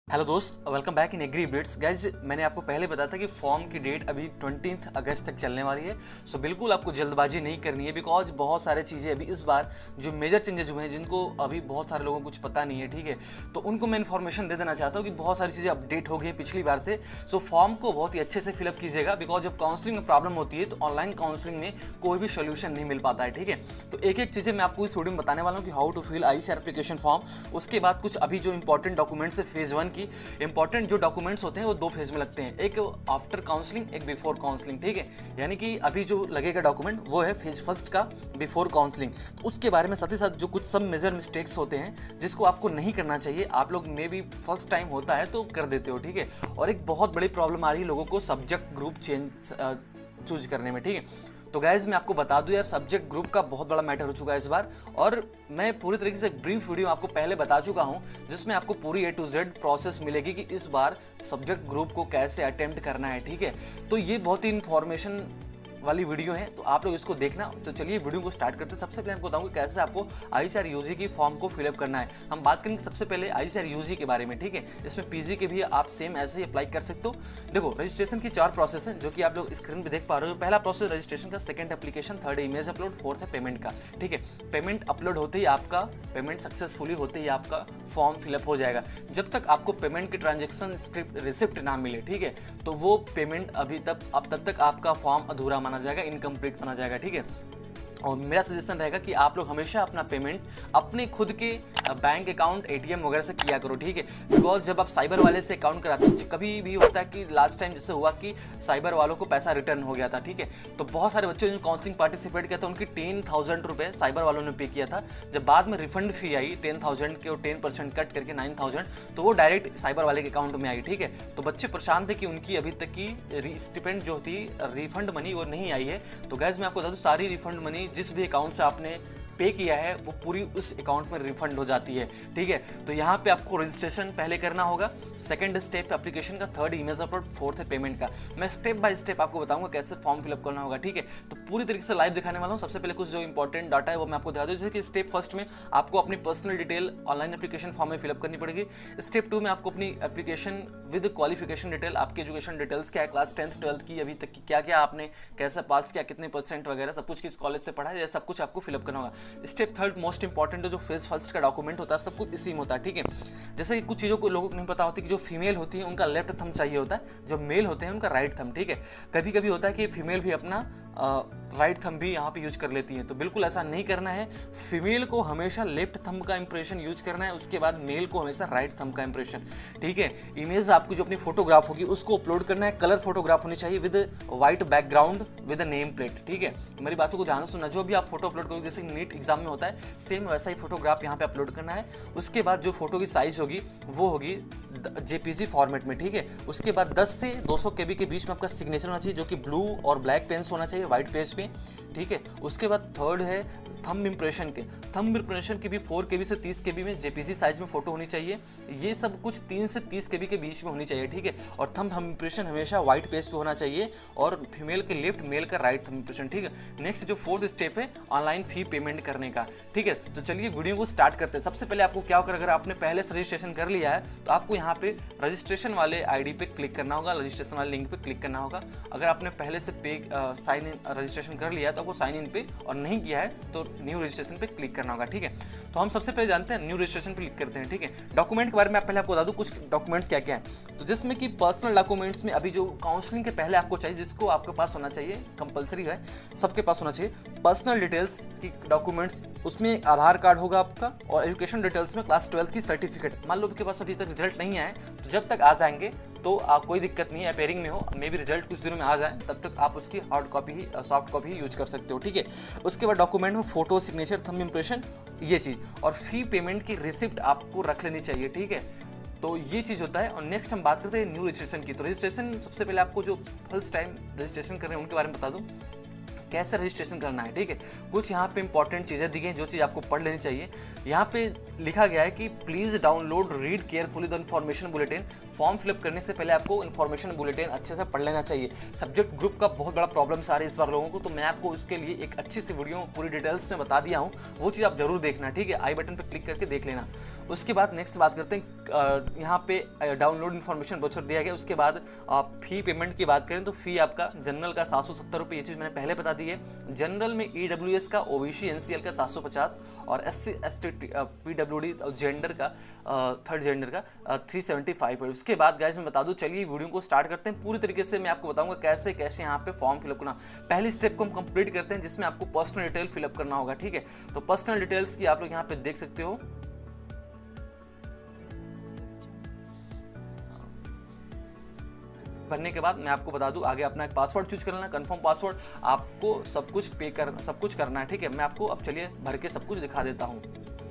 Hello दोस्त, welcome back in agree bits. Guys, मैंने आपको पहले बताया था कि फॉर्म की डेट अभी 20 अगस्त तक चलने वाली है। सो बिल्कुल आपको जल्दबाजी नहीं करनी है, बिकॉज बहुत सारे चीज़ें अभी इस बार जो मेजर चेंजेस हुए हैं जिनको अभी बहुत सारे लोगों को कुछ पता नहीं है, ठीक है। तो उनको मैं इन्फॉर्मेशन दे देना चाहता हूँ कि बहुत सारी चीज़ें अपडेट हो गई हैं पिछली बार से। सो फॉर्म को बहुत ही अच्छे से फिलअप कीजिएगा, बिकॉज जब काउंसलिंग में प्रॉब्लम होती है तो ऑनलाइन काउंसलिंग में कोई भी सोल्यूशन नहीं मिल पाता है, ठीक है। तो एक एक चीज़ें मैं आपको इस वीडियो में बताने वाला हूँ कि how to fill ICAR application form. उसके बाद कुछ अभी जो इंपॉर्टेंट डॉक्यूमेंट्स है फेज़ 1 की इंपॉर्टेंट जो डॉक्यूमेंट्स होते हैं वो दो फेज में लगते हैं, एक आफ्टर काउंसलिंग, एक बिफोर काउंसलिंग, ठीक है। यानी कि अभी जो लगेगा डॉक्यूमेंट वो है फेज फर्स्ट का बिफोर काउंसलिंग। तो उसके बारे में साथ ही साथ जो कुछ सब मेजर मिस्टेक्स होते हैं जिसको आपको नहीं करना चाहिए, आप लोग मे बी फर्स्ट टाइम होता है तो कर देते हो, ठीक है। और एक बहुत बड़ी प्रॉब्लम आ रही है लोगों को सब्जेक्ट ग्रुप चूज करने में, ठीक है। तो गाइज मैं आपको बता दूं यार, सब्जेक्ट ग्रुप का बहुत बड़ा मैटर हो चुका है इस बार, और मैं पूरी तरीके से एक ब्रीफ वीडियो आपको पहले बता चुका हूं जिसमें आपको पूरी A to Z प्रोसेस मिलेगी कि इस बार सब्जेक्ट ग्रुप को कैसे अटेम्प्ट करना है, ठीक है। तो ये बहुत ही इंफॉर्मेशन वाली वीडियो है, तो आप लोग इसको देखना। तो चलिए वीडियो को स्टार्ट करते हैं। सबसे पहले आपको बताऊंगा कैसे आपको ICAR UG की फॉर्म को फिलअप करना है। हम बात करेंगे सबसे पहले ICAR UG के बारे में, ठीक है। इसमें PG के भी आप सेम ऐसे ही अप्लाई कर सकते हो। देखो, रजिस्ट्रेशन की 4 प्रोसेस हैं जो कि आप लोग स्क्रीन पे देख पा रहे हो। पहला प्रोसेस रजिस्ट्रेशन का, second application, third image upload, fourth है पेमेंट का, ठीक है। पेमेंट अपलोड होते ही आपका पेमेंट सक्सेसफुली होते ही आपका फॉर्म फिलअप हो जाएगा। जब तक आपको पेमेंट की ट्रांजेक्शन स्क्रिप्ट रिसिप्ट ना मिले, ठीक है, तो वो पेमेंट तब तक आपका फॉर्म अधूरा माना जाएगा, इनकम्प्लीट माना जाएगा, ठीक है। और मेरा सजेशन रहेगा कि आप लोग हमेशा अपना पेमेंट अपने खुद के बैंक अकाउंट, ATM वगैरह से किया करो, ठीक है। बिकॉज जब आप साइबर वाले से अकाउंट कराते हो, कभी भी होता है कि लास्ट टाइम जैसे हुआ कि साइबर वालों को पैसा रिटर्न हो गया था, ठीक है। तो बहुत सारे बच्चों ने काउंसलिंग पार्टिसिपेट किया था, उनकी 10,000 रुपये साइबर वालों ने पे किया था। जब बाद में रिफंड फी आई 10,000 के और 10% कट करके 9,000, तो वो डायरेक्ट साइबर वाले के अकाउंट में आई, ठीक है। तो बच्चे परेशान थे कि उनकी अभी तक की स्टिपेंड जो थी, रिफंड मनी, वो नहीं आई है। तो गैस मैं आपको बता दूँ, सारी रिफंड मनी जिस भी अकाउंट से आपने पे किया है वो पूरी उस अकाउंट में रिफंड हो जाती है, ठीक है। तो यहाँ पे आपको रजिस्ट्रेशन पहले करना होगा, सेकंड स्टेप एप्लीकेशन का, थर्ड इमेज अपलोड, फोर्थ है पेमेंट का। मैं स्टेप बाय स्टेप आपको बताऊंगा कैसे फॉर्म फिलअप करना होगा, ठीक है। तो पूरी तरीके से लाइव दिखाने वाला हूँ। सबसे पहले कुछ जो इंपॉर्टेंट डाटा है वो मैं आपको दिखा दूँ। जैसे कि स्टेप फर्स्ट में आपको अपनी personal detail online application form में फिलअप करनी पड़ेगी। स्टेप 2 में आपको अपनी एप्लीकेशन विद क्वालिफिकेशन डिटेल, आपकी एजुकेशन डिटेल्स क्या है, क्लास 10th 12th की अभी तक की क्या क्या आपने कैसा पास किया, कितने % वगैरह सब कुछ, किस कॉलेज से पढ़ा है, ये सब कुछ आपको फिलअप करना होगा। स्टेप थर्ड मोस्ट इंपॉर्टेंट जो फेज फर्स्ट का डॉक्यूमेंट होता है, सब कुछ इसी में होता है, ठीक है। जैसे कुछ चीज़ों को लोगों को नहीं पता होती कि जो फीमेल होती है उनका लेफ्ट थंब चाहिए होता है, जो मेल होते हैं उनका राइट थंब, ठीक है। कभी कभी होता है कि फीमेल भी अपना राइट थंब भी यहाँ पे यूज कर लेती है, तो बिल्कुल ऐसा नहीं करना है। फीमेल को हमेशा लेफ्ट थंब का इंप्रेशन यूज करना है, उसके बाद मेल को हमेशा राइट थंब का इंप्रेशन, ठीक है। इमेज आपकी जो अपनी फोटोग्राफ होगी उसको अपलोड करना है, कलर फोटोग्राफ होनी चाहिए with white background with name plate, ठीक है। मेरी बातों को ध्यान से सुनना, जो भी आप फोटो अपलोड करोगे, जैसे नीट एग्जाम में होता है सेम वैसा ही फोटोग्राफ यहाँ पे अपलोड करना है। उसके बाद जो फोटो की साइज होगी वो होगी JPG फॉर्मेट में, ठीक है। उसके बाद 10 से 200 KB के बीच में आपका सिग्नेचर होना चाहिए, जो कि ब्लू और ब्लैक पेन होना चाहिए व्हाइट पेज पे, ठीक है। उसके बाद थर्ड है थंब इंप्रेशन के। थंब इंप्रेशन की भी 4 KB से 30 KB में JPG साइज में फोटो होनी चाहिए। ये सब कुछ 3 से 30 KB के बीच में होनी चाहिए, ठीक है। और थंब इंप्रेशन हमेशा व्हाइट पेज पे होना चाहिए, और फीमेल के लेफ्ट, मेल का राइट थंब इंप्रेशन, ठीक है। नेक्स्ट जो फोर्थ स्टेप है ऑनलाइन फी पेमेंट करने का, ठीक है। तो चलिए वीडियो को स्टार्ट करते हैं। सबसे पहले आपको क्या होगा, अगर आपने पहले से रजिस्ट्रेशन कर लिया है तो आपको यहाँ पे रजिस्ट्रेशन वाले ID पे क्लिक करना होगा, रजिस्ट्रेशन वाले लिंक पे क्लिक करना होगा। अगर आपने पहले से साइन इन रजिस्ट्रेशन कर लिया है तो आपको साइन इन पे, और नहीं किया है तो न्यू रजिस्ट्रेशन पे क्लिक करना होगा, ठीक है। तो हम सबसे पहले जानते हैं न्यू रजिस्ट्रेशन पे क्लिक करते हैं, ठीक है। डॉक्यूमेंट के बारे में पहले आपको बता दूं कुछ डॉक्यूमेंट्स क्या क्या है। तो जिसमें कि पर्सनल डॉक्यूमेंट्स में अभी जो काउंसलिंग के पहले आपको चाहिए, जिसको आपके पास होना चाहिए, कंपलसरी है, सबके पास होना चाहिए पर्सनल डिटेल्स की डॉक्यूमेंट्स। उसमें आधार कार्ड होगा आपका, और एजुकेशन डिटेल्स में क्लास 12th की सर्टिफिकेट। मान लो आपके पास अभी तक रिजल्ट नहीं आए तो जब तक आ जाएंगे तो आप कोई दिक्कत नहीं है, अपेयरिंग में हो, मे भी रिजल्ट कुछ दिनों में आ जाए, तब तक आप उसकी हार्ड कॉपी ही, सॉफ्ट कॉपी ही यूज कर सकते हो, ठीक है। उसके बाद डॉक्यूमेंट में फोटो, सिग्नेचर, थंब इंप्रेशन, ये चीज़, और फी पेमेंट की रिसिप्ट आपको रख लेनी चाहिए, ठीक है। तो ये चीज़ होता है। और नेक्स्ट हम बात करते हैं न्यू रजिस्ट्रेशन की। तो रजिस्ट्रेशन सबसे पहले आपको जो फर्स्ट टाइम रजिस्ट्रेशन कर रहे हैं उनके बारे में बता दूँ कैसे रजिस्ट्रेशन करना है, ठीक है। कुछ यहाँ पे इंपॉर्टेंट चीज़ें दी गई हैं जो चीज़ आपको पढ़ लेनी चाहिए। यहाँ पे लिखा गया है कि please download read carefully the information bulletin. Form fill up करने से पहले आपको इन्फॉर्मेशन बुलेटिन अच्छे से पढ़ लेना चाहिए। सब्जेक्ट ग्रुप का बहुत बड़ा प्रॉब्लम्स आ रही है इस बार लोगों को, तो मैं आपको उसके लिए एक अच्छी सी वीडियो पूरी डिटेल्स में बता दिया हूँ, वो चीज़ आप जरूर देखना, ठीक है। आई बटन पर क्लिक करके देख लेना। उसके बाद नेक्स्ट बात करते हैं, यहाँ पे डाउनलोड इन्फॉर्मेशन ब्रोचर दिया गया। उसके बाद फी पेमेंट की बात करें तो फी आपका जनरल का 770 रुपये, ये चीज़ मैंने पहले बता दी है। जनरल में EWS का, OBC NCL का 750 और SC ST PWD जेंडर का, थर्ड जेंडर का 375 है। उसके बाद गाइस मैं बता दूं, चलिए वीडियो को स्टार्ट करते हैं। पूरी तरीके से मैं आपको बताऊंगा कैसे कैसे यहाँ पे फॉर्म फिलअप करना। पहली स्टेप को हम कंप्लीट करते हैं जिसमें आपको पर्सनल डिटेल फिलअप करना होगा, ठीक है। तो पर्सनल डिटेल्स की आप लोग यहाँ पे देख सकते हो। भरने के बाद मैं आपको बता दूं, आगे अपना एक पासवर्ड चूज कर लेना, कंफर्म पासवर्ड। आपको सब कुछ करना है, ठीक है। मैं आपको अब चलिए भर के सब कुछ दिखा देता हूँ।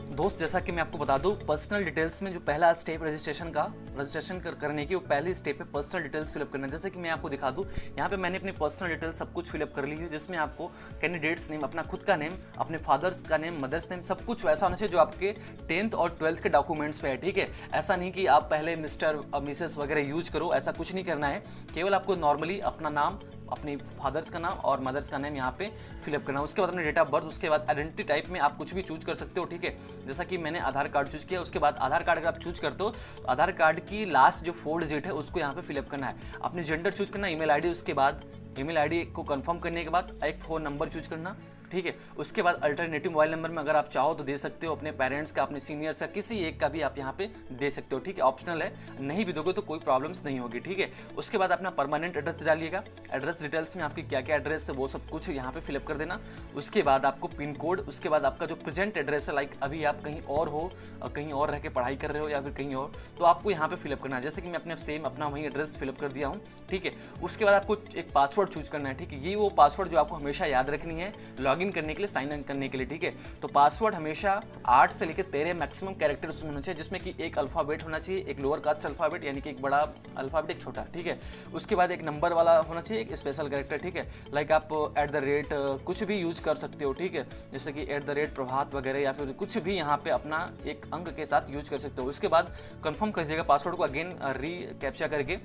दोस्त, जैसा कि मैं आपको बता दूं, पर्सनल डिटेल्स में जो पहला स्टेप रजिस्ट्रेशन करने की, वो पहली स्टेप है पर्सनल डिटेल्स फिलअप करना। जैसे कि मैं आपको दिखा दूं, यहाँ पे मैंने अपनी पर्सनल डिटेल्स सब कुछ फिलअप कर ली है, जिसमें आपको कैंडिडेट्स नेम, अपना खुद का नेम, अपने फादर्स का नेम, मदर्स नेम, सब कुछ वैसा होना चाहिए जो आपके 10th और 12th के डॉक्यूमेंट्स पे है, ठीक है। ऐसा नहीं कि आप पहले मिस्टर मिसेस वगैरह यूज करो, ऐसा कुछ नहीं करना है। केवल आपको नॉर्मली अपना नाम, अपने फादर्स का नाम और मदर्स का नेम यहाँ पे फिलअप करना है। उसके बाद अपने डेट ऑफ बर्थ, उसके बाद आइडेंटिटी टाइप में आप कुछ भी चूज कर सकते हो, ठीक है। जैसा कि मैंने आधार कार्ड चूज किया। उसके बाद आधार कार्ड अगर आप चूज करते हो तो आधार कार्ड की लास्ट जो 4 डिजिट है उसको यहाँ पे फिलअप करना है। अपनी जेंडर चूज करना, ईमेल आईडी, उसके बाद ईमेल आईडी को कंफर्म करने के बाद एक फ़ोन नंबर चूज करना, ठीक है। उसके बाद अल्टरनेटिव मोबाइल नंबर में अगर आप चाहो तो दे सकते हो, अपने पेरेंट्स का, अपने सीनियर्स का, किसी एक का भी आप यहाँ पे दे सकते हो, ठीक है। ऑप्शनल है, नहीं भी दोगे तो कोई प्रॉब्लम्स नहीं होगी, ठीक है। उसके बाद अपना परमानेंट एड्रेस डालिएगा। एड्रेस डिटेल्स में आपकी क्या क्या एड्रेस है वो सब कुछ यहाँ पे फिलअप कर देना। उसके बाद आपको पिन कोड, उसके बाद आपका जो प्रेजेंट एड्रेस है, लाइक अभी आप कहीं और हो, कहीं और रह के पढ़ाई कर रहे हो या फिर कहीं और, तो आपको यहाँ पे फिलअप करना है। जैसे कि मैं अपने सेम अपना वही एड्रेस फिलअप कर दिया हूँ, ठीक है। उसके बाद आपको एक पासवर्ड चूज करना है, ठीक है। ये वो पासवर्ड जो आपको हमेशा याद रखनी है लॉगिन करने के लिए, साइन इन करने के लिए, ठीक है। तो पासवर्ड हमेशा 8 से लेकर 13 मैक्सिमम कैरेक्टर उसमें होना चाहिए, जिसमें कि एक अल्फाबेट होना चाहिए, एक लोअर कास्ट अल्फाबेट यानी कि एक बड़ा अल्फाबेट, एक छोटा, ठीक है। उसके बाद एक नंबर वाला होना चाहिए, एक स्पेशल कैरेक्टर, ठीक है। लाइक आप @ कुछ भी यूज कर सकते हो, ठीक है। जैसे कि @ प्रभात वगैरह, या फिर कुछ भी यहाँ पे अपना एक अंक के साथ यूज कर सकते हो। उसके बाद कंफर्म कीजिएगा पासवर्ड को, अगेन री कैप्चा करके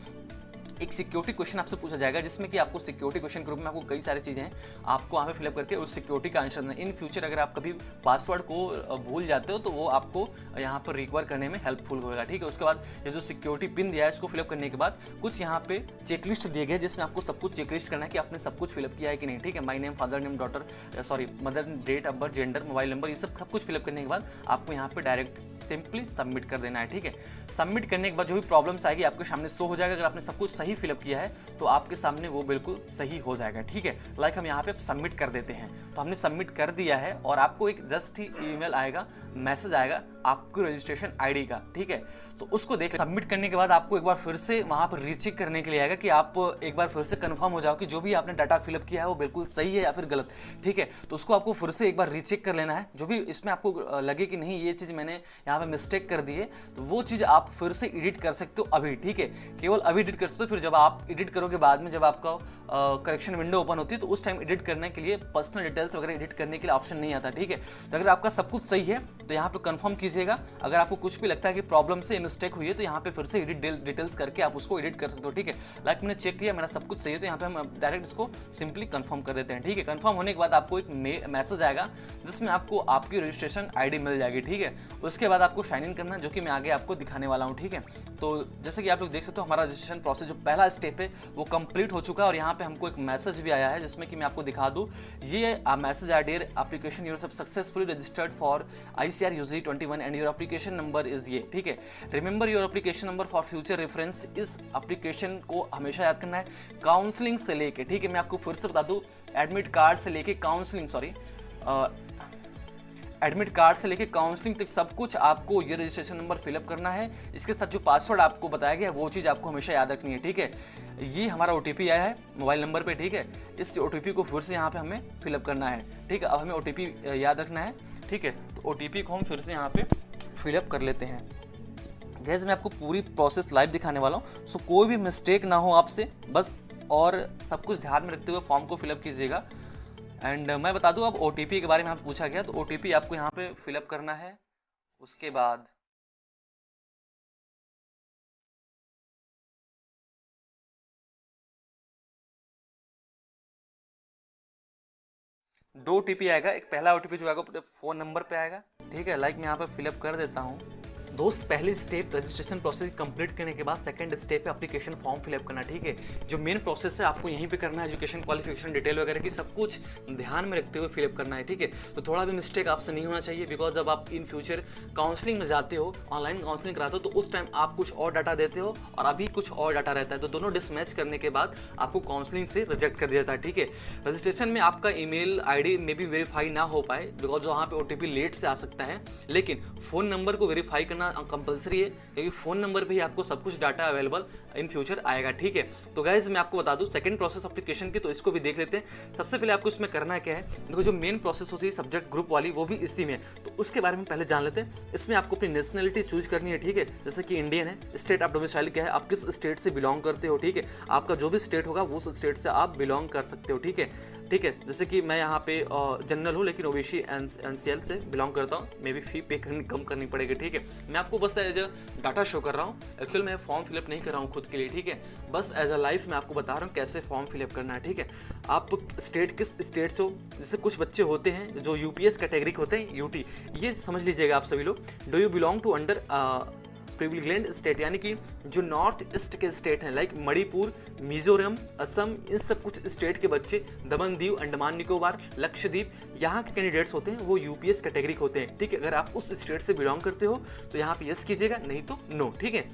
एक सिक्योरिटी क्वेश्चन आपसे पूछा जाएगा, जिसमें कि आपको सिक्योरिटी क्वेश्चन के रूप में आपको कई सारी चीज़ें हैं, आपको वहाँ पे फिलअप करके उस सिक्योरिटी का आंसर देना। इन फ्यूचर अगर आप कभी पासवर्ड को भूल जाते हो तो वो आपको यहाँ पर रिकवर करने में हेल्पफुल होगा, ठीक है। उसके बाद ये जो सिक्योरिटी पिन दिया है इसको फिलअप करने के बाद कुछ यहाँ पे चेकलिस्ट दिए गए, जिसमें आपको सब कुछ चेकलिस्ट करना है कि आपने सब कुछ फिलअप किया है कि नहीं, ठीक है। My name, father name, mother, date of birth, gender, mobile number, ये सब कुछ फिलअप करने के बाद आपको यहाँ पे डायरेक्ट सिंपली सबमिट कर देना है, ठीक है। सबमिट करने के बाद जो भी प्रॉब्लम्स आएगी आपके सामने शो हो जाएगा। अगर आपने सब कुछ सही फिलअप किया है तो आपके सामने वो बिल्कुल सही हो जाएगा, ठीक है। लाइक हम यहाँ पे सबमिट कर देते हैं, तो हमने सबमिट कर दिया है और आपको एक जस्ट ही ईमेल आएगा, मैसेज आएगा आपको रजिस्ट्रेशन आईडी का, ठीक है। तो उसको देख सबमिट करने के बाद आपको एक बार फिर से वहाँ पर रीचेक करने के लिए आएगा कि आप एक बार फिर से कंफर्म हो जाओ कि जो भी आपने डाटा फिलअप किया है वो बिल्कुल सही है या फिर गलत, ठीक है। तो उसको आपको फिर से एक बार रीचेक कर लेना है। जो भी इसमें आपको लगे कि नहीं ये चीज़ मैंने यहाँ पे मिस्टेक कर दी है, तो वो चीज़ आप फिर से एडिट कर सकते हो अभी, ठीक है। केवल अभी एडिट कर सकते हो, फिर जब आप एडिट करोगे बाद में जब आपका करेक्शन विंडो ओपन होती है तो उस टाइम एडिट करने के लिए पर्सनल डिटेल्स वगैरह एडिट करने के लिए ऑप्शन नहीं आता, ठीक है। तो अगर आपका सब कुछ सही है तो यहाँ पे कंफर्म कीजिएगा। अगर आपको कुछ भी लगता है कि प्रॉब्लम से मिस्टेक हुई है तो यहाँ पे फिर से एडिट डिटेल्स करके आप उसको एडिट कर सकते हो, ठीक है। लाइक मैंने चेक किया मेरा सब कुछ सही है, तो यहाँ पे हम डायरेक्ट इसको सिंपली कंफर्म कर देते हैं, ठीक है। कंफर्म होने के बाद आपको एक मैसेज आएगा जिसमें आपको आपकी रजिस्ट्रेशन आईडी मिल जाएगी, ठीक है। उसके बाद आपको साइन इन करना है, जो कि मैं आगे आपको दिखाने वाला हूँ, ठीक है। तो जैसे कि आप लोग देख सकते हो हमारा रजिस्ट्रेशन प्रोसेस जो पहला स्टेप है वो कंप्लीट हो चुका है और यहाँ पे हमको एक मैसेज भी आया है जिसमें कि मैं आपको दिखा दूँ। ये मैसेज आया, dear application you're successfully registered for ICAR UG 21 and your application number is ये, ठीक है। Remember your application number for future reference. इस एप्लीकेशन को हमेशा याद करना है काउंसलिंग से लेके, ठीक है। मैं आपको फिर से बता दूँ, एडमिट कार्ड से लेके एडमिट कार्ड से लेके काउंसलिंग तक सब कुछ आपको ये रजिस्ट्रेशन नंबर फिलअप करना है। इसके साथ जो पासवर्ड आपको बताया गया है वो चीज़ आपको हमेशा याद रखनी है, ठीक है। ये हमारा OTP आया है मोबाइल नंबर पे, ठीक है। इस OTP को फिर से यहाँ पे हमें फिलअप करना है, ठीक है। अब हमें OTP याद रखना है, ठीक है। तो OTP को हम फिर से यहाँ पे फिलअप कर लेते हैं। गैस मैं आपको पूरी प्रोसेस लाइव दिखाने वाला हूँ, सो कोई भी मिस्टेक ना हो आपसे, बस और सब कुछ ध्यान में रखते हुए फॉर्म को फिलअप कीजिएगा। एंड मैं बता दूं, अब OTP के बारे में आपको पूछा गया तो OTP आपको यहाँ पे फिलअप करना है। उसके बाद 2 OTP आएगा। एक पहला OTP जो आएगा अपने फ़ोन नंबर पे आएगा, ठीक है। लाइक मैं यहाँ पे फिलअप कर देता हूँ। दोस्त, पहली स्टेप रजिस्ट्रेशन प्रोसेस कंप्लीट करने के बाद सेकंड स्टेप है एप्लीकेशन फॉर्म फिलअप करना, ठीक है। जो मेन प्रोसेस है आपको यहीं पे करना है, एजुकेशन क्वालिफिकेशन डिटेल वगैरह की सब कुछ ध्यान में रखते हुए फिलअप करना है, ठीक है। तो थोड़ा भी मिस्टेक आपसे नहीं होना चाहिए, बिकॉज जब आप इन फ्यूचर काउंसलिंग में जाते हो, ऑनलाइन काउंसलिंग कराते हो, तो उस टाइम आप कुछ और डाटा देते हो और अभी कुछ और डाटा रहता है, तो दोनों डिसमैच करने के बाद आपको काउंसलिंग से रिजेक्ट कर दिया जाता है, ठीक है। रजिस्ट्रेशन में आपका ईमेल आईडी में भी वेरीफाई ना हो पाए, बिकॉज वहाँ पे OTP लेट से आ सकता है, लेकिन फ़ोन नंबर को वेरीफाई करना कंपलसरी है, क्योंकि फ़ोन नंबर पे ही आपको सब कुछ डाटा अवेलेबल इन फ्यूचर आएगा, ठीक है। तो गाइज मैं आपको बता दूं सेकंड प्रोसेस एप्लीकेशन की, तो इसको भी देख लेते हैं। सबसे पहले आपको इसमें करना क्या है, देखो जो मेन प्रोसेस होती है सब्जेक्ट ग्रुप वाली, वो भी इसी में है, तो उसके बारे में पहले जान लेते हैं। इसमें आपको अपनी नेशनलिटी चूज करनी है, ठीक है। जैसे कि इंडियन है, स्टेट आप डोमिसाइल क्या है, आप किस स्टेट से बिलोंग करते हो, ठीक है। आपका जो भी स्टेट होगा वो स्टेट से आप बिलोंग कर सकते हो, ठीक है, ठीक है। जैसे कि मैं यहाँ पे जनरल हूँ, लेकिन ओबीसी एनसीएल से बिलोंग करता हूँ, मे बी फी पे कम करनी पड़ेगी, ठीक है। मैं आपको बस एज अ डाटा शो कर रहा हूँ, एक्चुअल मैं फॉर्म फिलअप नहीं कर रहा हूँ खुद के लिए, ठीक है। बस एज अ लाइफ मैं आपको बता रहा हूँ कैसे फॉर्म फिलअप करना है, ठीक है। आप स्टेट किस स्टेट से हो, जैसे कुछ बच्चे होते हैं जो यूपीएस कैटेगरी के होते हैं, यूटी, ये समझ लीजिएगा आप सभी लोग। Do you belong to under privileged state, यानी कि जो नॉर्थ ईस्ट के स्टेट हैं, लाइक मणिपुर, मिजोरम, असम, इन सब कुछ स्टेट के बच्चे, दमन दीव, अंडमान निकोबार, लक्षद्वीप, यहाँ के कैंडिडेट्स होते हैं वो यूपीएस कैटेगरी के होते हैं, ठीक है। अगर आप उस स्टेट से बिलोंग करते हो तो यहाँ पे यस कीजिएगा, नहीं तो नो, ठीक है।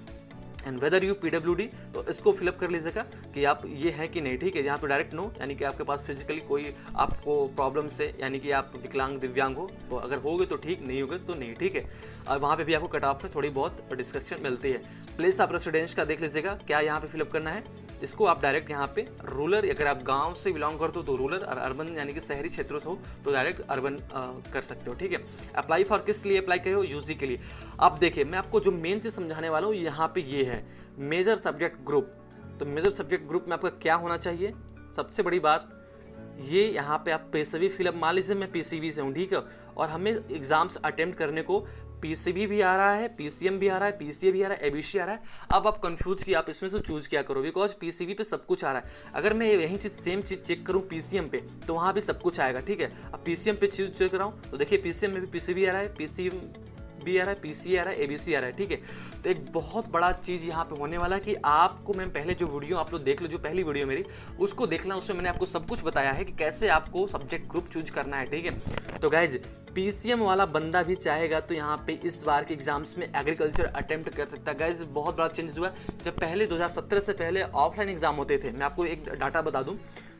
एंड वेदर यू PWD, तो इसको फिलअप कर लीजिएगा कि आप ये है कि नहीं, ठीक है। यहाँ पे डायरेक्ट नो, यानी कि आपके पास फिजिकली कोई आपको प्रॉब्लम से, यानी कि आप विकलांग दिव्यांग हो, तो अगर होगे तो ठीक, नहीं होगे तो नहीं, ठीक है। और वहाँ पे भी आपको कट ऑफ में थोड़ी बहुत डिस्क्रिप्शन मिलती है। प्लेस ऑफ रेसिडेंस का देख लीजिएगा क्या यहाँ पे फिलअप करना है। इसको आप डायरेक्ट यहाँ पे रूरल, अगर आप गांव से बिलोंग करते हो तो रूरल, और अर्बन यानी कि शहरी क्षेत्रों से हो तो डायरेक्ट अर्बन कर सकते हो, ठीक है। अप्लाई फॉर किस लिए अप्लाई करे हो, यूजी के लिए। अब देखिए मैं आपको जो मेन चीज़ समझाने वाला हूँ यहाँ पे ये है मेजर सब्जेक्ट ग्रुप। तो मेजर सब्जेक्ट ग्रुप में आपका क्या होना चाहिए, सबसे बड़ी बात ये, यहाँ पे आप PCB फिलअप, मान लीजिए मैं PCB से हूँ, ठीक है, और हमें एग्जाम्स अटेम्प्ट करने को PCB भी आ रहा है, PCM भी आ रहा है, PCA भी आ रहा है, ABC आ रहा है। अब आप कंफ्यूज कि आप इसमें से चूज क्या करो, बिकॉज PCB पे सब कुछ आ रहा है। अगर मैं यही चीज़ सेम चीज़ चेक करूँ PCM पे, तो वहाँ भी सब कुछ आएगा, ठीक है। अब PCM पे चूज कर रहा हूँ तो देखिए PCM में भी PCB आ रहा है, PCM भी आ रहा है, PCA आ रहा है, ABC आ रहा है, ठीक है। तो एक बहुत बड़ा चीज़ यहाँ पे होने वाला है कि आपको, मैं पहले जो वीडियो आप लोग देख लो, जो पहली वीडियो मेरी, उसको देखना, उसमें मैंने आपको सब कुछ बताया है कि कैसे आपको सब्जेक्ट ग्रुप चूज करना है, ठीक है। तो गाइज PCM वाला बंदा भी चाहेगा तो यहाँ पे इस बार के एग्जाम्स में एग्रीकल्चर अटेम्प्ट कर सकता है। गाइज बहुत बड़ा चेंज हुआ है। जब पहले 2017 से पहले ऑफलाइन एग्जाम होते थे, मैं आपको एक डाटा बता दूं,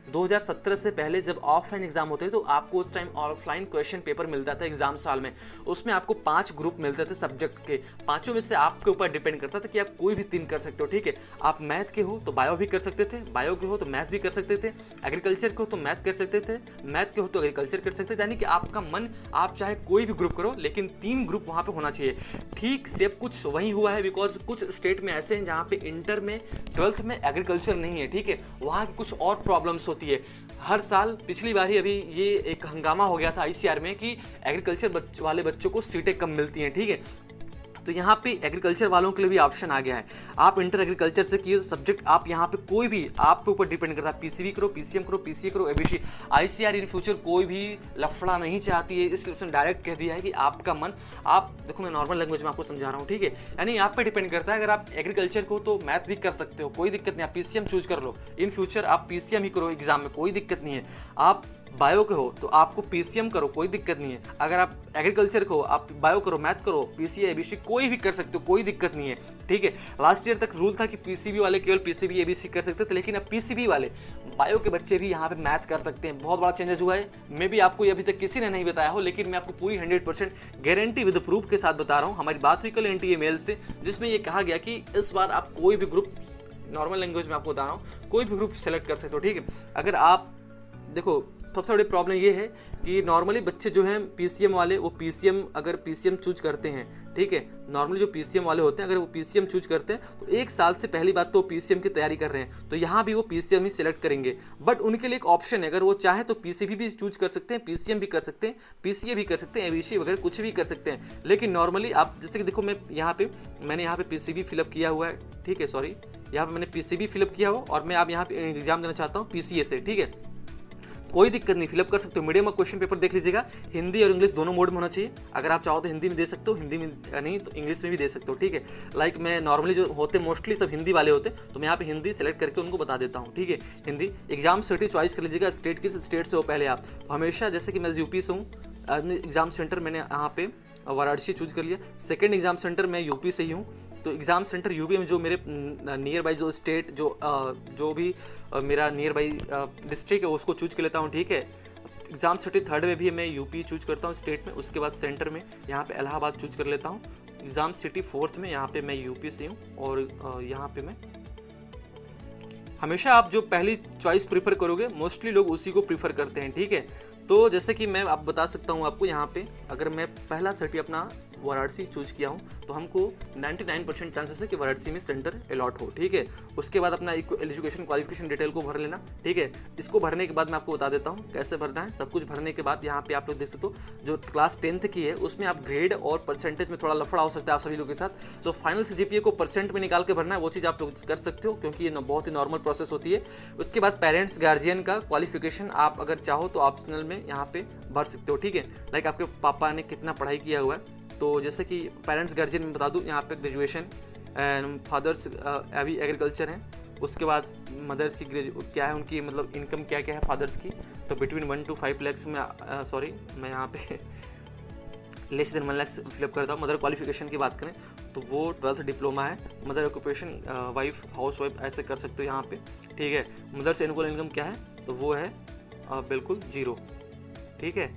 2017 से पहले जब ऑफलाइन एग्जाम होते थे तो आपको उस टाइम ऑफलाइन क्वेश्चन पेपर मिलता था एग्जाम साल में। उसमें आपको 5 ग्रुप मिलते थे सब्जेक्ट के, पांचों में से आपके ऊपर डिपेंड करता था कि आप कोई भी 3 कर सकते हो, ठीक है। आप मैथ के हो तो बायो भी कर सकते थे, बायो के हो तो मैथ भी कर सकते थे, एग्रीकल्चर के हो तो मैथ कर सकते थे, मैथ के हो तो एग्रीकल्चर कर सकते थे, यानी कि आपका मन, आप चाहे कोई भी ग्रुप करो, लेकिन 3 ग्रुप वहाँ पे होना चाहिए। ठीक सेम कुछ वही हुआ है, बिकॉज कुछ स्टेट में ऐसे हैं जहाँ पे इंटर में 12th में एग्रीकल्चर नहीं है, ठीक है। वहाँ की कुछ और प्रॉब्लम्स होती है। हर साल, पिछली बार ही अभी ये एक हंगामा हो गया था ICR में कि एग्रीकल्चर वाले बच्चों को सीटें कम मिलती हैं, ठीक है। तो यहाँ पे एग्रीकल्चर वालों के लिए भी ऑप्शन आ गया है। आप इंटर एग्रीकल्चर से किए सब्जेक्ट, आप यहाँ पे कोई भी आपके ऊपर डिपेंड करता है, PCB करो, PCM करो, PCA करो, ABC। ICR इन फ्यूचर कोई भी लफड़ा नहीं चाहती है, इसलिए उसने डायरेक्ट कह दिया है कि आपका मन, आप देखो मैं नॉर्मल लैंग्वेज में आपको समझा रहा हूँ, ठीक है। यानी आप पे डिपेंड करता है, अगर आप एग्रीकल्चर को तो मैथ भी कर सकते हो, कोई दिक्कत नहीं, आप PCM चूज कर लो, इन फ्यूचर आप PCM ही करो एग्जाम में, कोई दिक्कत नहीं है। आप बायो के हो तो आपको PCM करो, कोई दिक्कत नहीं है। अगर आप एग्रीकल्चर को, आप बायो करो, मैथ करो, PCA ABC कोई भी कर सकते हो, कोई दिक्कत नहीं है, ठीक है। लास्ट ईयर तक रूल था कि PCB वाले केवल PCB ABC कर सकते थे, लेकिन अब PCB वाले बायो के बच्चे भी यहाँ पे मैथ कर सकते हैं। बहुत बड़ा चेंजेस हुआ है। मे भी आपको ये अभी तक किसी ने नहीं बताया हो, लेकिन मैं आपको पूरी 100% गारंटी विद प्रूफ के साथ बता रहा हूँ। हमारी बात हुई कल NTA मेल से, जिसमें ये कहा गया कि इस बार आप कोई भी ग्रुप, नॉर्मल लैंग्वेज में आपको बता रहा हूँ, कोई भी ग्रुप सेलेक्ट कर सकते हो, ठीक है। अगर आप देखो, सबसे बड़ी प्रॉब्लम ये है कि नॉर्मली बच्चे जो हैं PCM वाले, वो PCM अगर PCM चूज करते हैं, ठीक है। नॉर्मली जो पीसीएम वाले होते हैं, अगर वो पीसीएम चूज करते हैं तो 1 साल से पहली बात तो पीसीएम की तैयारी कर रहे हैं, तो यहाँ भी वो पीसीएम ही सिलेक्ट करेंगे। बट उनके लिए एक ऑप्शन है, अगर वो चाहे तो पीसीबी भी चूज कर सकते हैं, पीसीएम भी कर सकते हैं, पीसीए भी कर सकते हैं, एबीसी वगैरह कुछ भी कर सकते हैं। लेकिन नॉर्मली आप जैसे कि देखो, मैंने यहाँ पे पीसीबी फिलअप किया हुआ है, ठीक है, सॉरी, यहाँ पे मैंने पीसीबी फिलअप किया हो और मैं आप यहाँ पे एग्जाम देना चाहता हूँ पीसीए से, ठीक है। कोई दिक्कत नहीं, फिलअप कर सकते हो। मीडियम में क्वेश्चन पेपर देख लीजिएगा, हिंदी और इंग्लिश दोनों मोड में होना चाहिए। अगर आप चाहो तो हिंदी में दे सकते हो, हिंदी में नहीं तो इंग्लिश में भी दे सकते हो, ठीक है। लाइक मैं नॉर्मली जो होते मोस्टली सब हिंदी वाले होते, तो मैं यहाँ पे हिंदी सेलेक्ट करके उनको बता देता हूँ, ठीक है। हिंदी एग्जाम सिटी चॉइस कर लीजिएगा, स्टेट किस स्टेट से हो पहले आप। हमेशा जैसे कि मैं यूपी से हूँ, एग्जाम सेंटर मैंने यहाँ पे वाराणसी चूज कर लिया। सेकंड एग्जाम सेंटर मैं यूपी से ही हूँ, तो एग्जाम सेंटर यूपी में जो मेरे नियर बाई जो स्टेट जो भी मेरा नियर बाई डिस्ट्रिक्ट है उसको चूज कर लेता हूँ, ठीक है। एग्जाम सिटी थर्ड में भी मैं यूपी चूज करता हूँ स्टेट में, उसके बाद सेंटर में यहाँ पे इलाहाबाद चूज कर लेता हूँ। एग्जाम सिटी फोर्थ में यहाँ पे मैं यूपी से हूँ, और यहाँ पे मैं हमेशा आप जो पहली चॉइस प्रीफर करोगे मोस्टली लोग उसी को प्रीफर करते हैं, ठीक है। तो जैसे कि मैं आप बता सकता हूँ आपको, यहाँ पे अगर मैं पहला सिटी अपना वाराणसी चूज किया हूँ तो हमको 99% चांसेस है कि वाराणसी में सेंटर अलॉट हो, ठीक है। उसके बाद अपना एजुकेशन क्वालिफिकेशन डिटेल को भर लेना, ठीक है। इसको भरने के बाद मैं आपको बता देता हूँ कैसे भरना है। सब कुछ भरने के बाद यहाँ पे आप लोग देख सकते हो जो क्लास 10th की है उसमें आप ग्रेड और परसेंटेज में थोड़ा लफड़ा हो सकता है आप सभी लोगों के साथ। सो फाइनल सीजीपीए को परसेंट में निकाल के भरना है, वो चीज़ आप लोग कर सकते हो क्योंकि ये बहुत ही नॉर्मल प्रोसेस होती है। उसके बाद पेरेंट्स गार्जियन का क्वालिफिकेशन आप अगर चाहो तो ऑप्शनल में यहाँ पे भर सकते हो, ठीक है। लाइक आपके पापा ने कितना पढ़ाई किया हुआ है, तो जैसे कि पेरेंट्स गार्जियन में बता दूं यहाँ पे ग्रेजुएशन एंड फादर्स अभी एग्रीकल्चर हैं। उसके बाद मदर्स की क्या है, उनकी मतलब इनकम क्या क्या है फादर्स की, तो बिटवीन 1 to 5 lakhs में सॉरी मैं यहाँ पे लेस देन 1 लाख फिलअप करता हूँ। मदर क्वालिफिकेशन की बात करें तो वो 12th डिप्लोमा है। Mother occupation wife house wife ऐसे कर सकते हो यहाँ पे, ठीक है। मदर्स एनुअल इनकम क्या है, तो वो है बिल्कुल 0, ठीक है।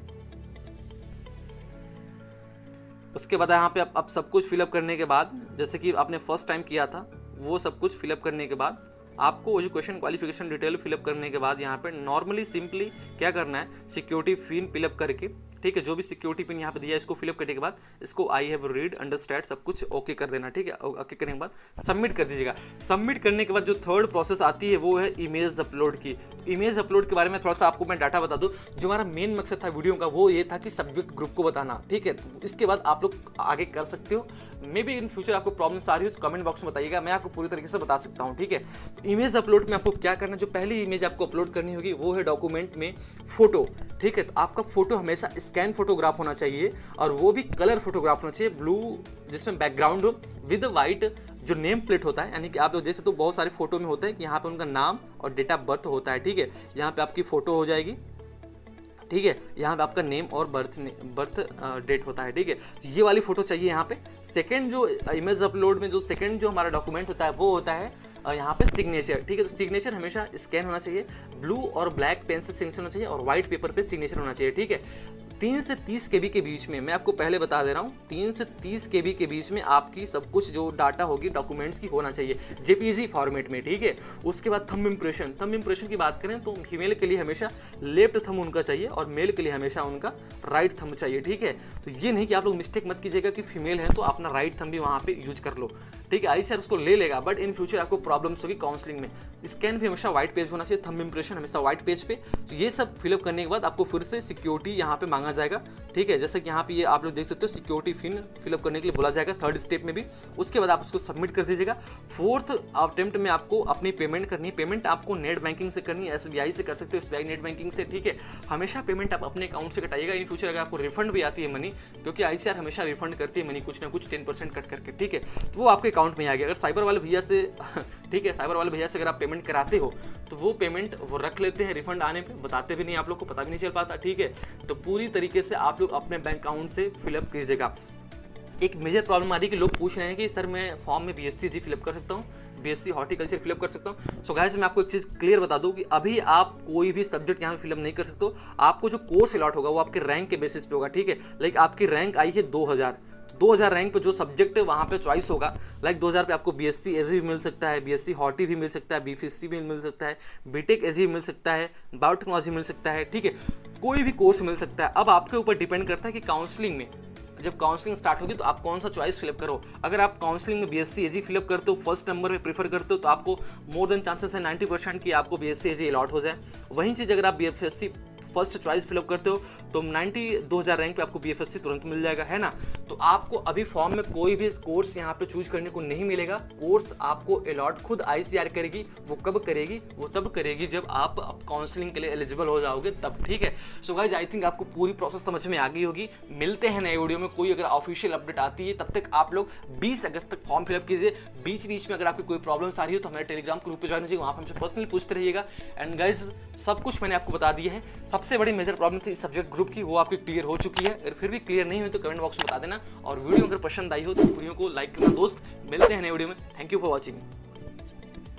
उसके बाद यहाँ पे अब सब कुछ फिलअप करने के बाद, जैसे कि आपने फर्स्ट टाइम किया था वो सब कुछ फिलअप करने के बाद आपको एजुकेशन क्वालिफिकेशन डिटेल फिलअप करने के बाद यहाँ पे नॉर्मली सिंपली क्या करना है, सिक्योरिटी पिन फिलअप करके, ठीक है। जो भी सिक्योरिटी पिन यहाँ पे दिया है इसको फिलअप करने के बाद इसको आई हैव रीड अंडरस्टैंड सब कुछ ओके कर देना, ठीक है। ओके करने के बाद सबमिट कर दीजिएगा। सबमिट करने के बाद जो थर्ड प्रोसेस आती है वो है इमेज अपलोड की। इमेज अपलोड के बारे में थोड़ा सा आपको मैं डाटा बता दूं। जो हमारा मेन मकसद था वीडियो का वो ये था कि सब्जेक्ट ग्रुप को बताना, ठीक है। तो इसके बाद आप लोग आगे कर सकते हो। मे बी इन फ्यूचर आपको प्रॉब्लम्स आ रही हो तो कमेंट बॉक्स में बताइएगा, मैं आपको पूरी तरीके से बता सकता हूँ, ठीक है। तो इमेज अपलोड में आपको क्या करना है, जो पहली इमेज आपको अपलोड करनी होगी वो है डॉक्यूमेंट में फोटो, ठीक है। तो आपका फोटो हमेशा स्कैन फोटोग्राफ होना चाहिए और वो भी कलर फोटोग्राफ होना चाहिए, ब्लू जिसमें बैकग्राउंड हो विद वाइट जो नेम प्लेट होता है। यानी कि आप लोग जैसे तो बहुत सारे फोटो में होता है कि यहाँ पे उनका नाम और डेट ऑफ बर्थ होता है, ठीक है। यहाँ पे आपकी फोटो हो जाएगी, ठीक है। यहाँ पे आपका नेम और बर्थ डेट होता है, ठीक है। ये वाली फोटो चाहिए यहाँ पे। सेकंड जो इमेज अपलोड में जो सेकंड जो हमारा डॉक्यूमेंट होता है वो होता है यहाँ पे सिग्नेचर, ठीक है। तो सिग्नेचर हमेशा स्कैन होना चाहिए, ब्लू और ब्लैक पेन से सिग्नेचर होना चाहिए और व्हाइट पेपर पे सिग्नेचर होना चाहिए, ठीक है। 3 से 30 KB के बीच में, मैं आपको पहले बता दे रहा हूँ, 3 से 30 KB के बीच में आपकी सब कुछ जो डाटा होगी डॉक्यूमेंट्स की होना चाहिए JPG फॉर्मेट में, ठीक है। उसके बाद थंब इम्प्रेशन की बात करें तो फीमेल के लिए हमेशा लेफ्ट थंब उनका चाहिए और मेल के लिए हमेशा उनका राइट थंब चाहिए, ठीक है। तो ये नहीं कि आप लोग मिस्टेक मत कीजिएगा कि फीमेल है तो अपना राइट थंब भी वहाँ पे यूज कर लो, ठीक है। आईसीआर उसको ले लेगा बट इन फ्यूचर आपको प्रॉब्लम्स होगी काउंसलिंग में। स्कैन भी हमेशा व्हाइट पेज होना चाहिए, थंब इम्प्रेशन हमेशा व्हाइट पेज पे। तो ये सब फिलअप करने के बाद आपको फिर से सिक्योरिटी यहाँ पे मांगा जाएगा, ठीक है। जैसे कि यहाँ पे ये आप लोग देख सकते हो सिक्योरिटी पिन फिलअप करने के लिए बोला जाएगा थर्ड स्टेप में भी। उसके बाद आप उसको सबमिट कर दीजिएगा। फोर्थ अटेम्प्ट में आपको अपनी पेमेंट करनी है। पेमेंट आपको नेट बैंकिंग से करनी है, SBI से कर सकते हो, SBI नेट बैंकिंग से, ठीक है। हमेशा पेमेंट आप अपने अकाउंट से कटाइएगा। इन फ्यूचर अगर आपको रिफंड भी आती है मनी, क्योंकि आईसीआर हमेशा रिफंड करती है मनी कुछ ना कुछ 10% कट करके, ठीक है। तो वो आपके अकाउंट में आ गया। अगर साइबर वाले भैया से ठीक है, साइबर वाले भैया से अगर आप पेमेंट कराते हो तो वो पेमेंट वो रख लेते हैं रिफंड आने पे, बताते भी नहीं, आप लोग को पता भी नहीं चल पाता, ठीक है। तो पूरी तरीके से आप लोग अपने बैंक अकाउंट से फिलअप कीजिएगा। एक मेजर प्रॉब्लम आ रही है कि लोग पूछ रहे हैं कि सर मैं फॉर्म में BSc फिलअप कर सकता हूँ, BSc हॉर्टिकल्चर फिलअप कर सकता हूँ। सो गाइस मैं आपको एक चीज़ क्लियर बता दूँ कि अभी आप कोई भी सब्जेक्ट यहाँ पे फिलअप नहीं कर सकते हो। आपको जो कोर्स अलॉट होगा वो आपके रैंक के बेसिस पे होगा, ठीक है। लाइक आपकी रैंक आई है 2000, 2000 रैंक पे जो सब्जेक्ट वहाँ पे चॉइस होगा, लाइक 2000 पे आपको BSc एजी भी मिल सकता है, BSc हॉर्टी भी मिल सकता है, BPSc भी मिल सकता है, बीटेक एजी भी मिल सकता है, बायोटेक्नोलॉजी मिल सकता है, ठीक है। कोई भी कोर्स मिल सकता है। अब आपके ऊपर डिपेंड करता है कि काउंसलिंग में जब काउंसलिंग स्टार्ट होगी तो आप कौन सा चॉइस फिलअप करो। अगर आप काउंसलिंग में बीएससी एजी फिलअप करते हो, फर्स्ट नंबर पे प्रीफर करते हो, तो आपको मोर देन चांसेस है 90% की आपको बीएससी एजी अलॉट हो जाए। वहीं चीज़ अगर आप बीएफएससी फर्स्ट चॉइस फिलअप करते हो तो 2000 रैंक पे आपको बीएफएससी तुरंत मिल जाएगा, है ना। तो आपको अभी फॉर्म में कोई भी कोर्स यहाँ पे चूज करने को नहीं मिलेगा। कोर्स आपको अलॉट खुद आईसीआर करेगी। वो कब करेगी? वो तब करेगी जब आप काउंसलिंग के लिए एलिजिबल हो जाओगे तब, ठीक है। सो गाइज आई थिंक आपको पूरी प्रोसेस समझ में आ गई होगी। मिलते हैं नए वीडियो में, कोई अगर ऑफिशियल अपडेट आती है, तब तक आप लोग 20 अगस्त तक फॉर्म फिलअप कीजिए। बीच बीच में अगर आपकी कोई प्रॉब्लम्स आ रही हो तो हमारे टेलीग्राम ग्रुप पे ज्वाइन कीजिए, वहाँ पर हमसे पर्सनली पूछते रहिएगा। एंड गाइज सब कुछ मैंने आपको बता दिया है। सबसे बड़ी मेजर प्रॉब्लम थी इस सब्जेक्ट ग्रुप की, वो आपकी क्लियर हो चुकी है। अगर फिर भी क्लियर नहीं हुई तो कमेंट बॉक्स में बता देना। और वीडियो अगर पसंद आई हो तो वीडियो को लाइक करना दोस्त। मिलते हैं नए वीडियो में। Thank you for watching.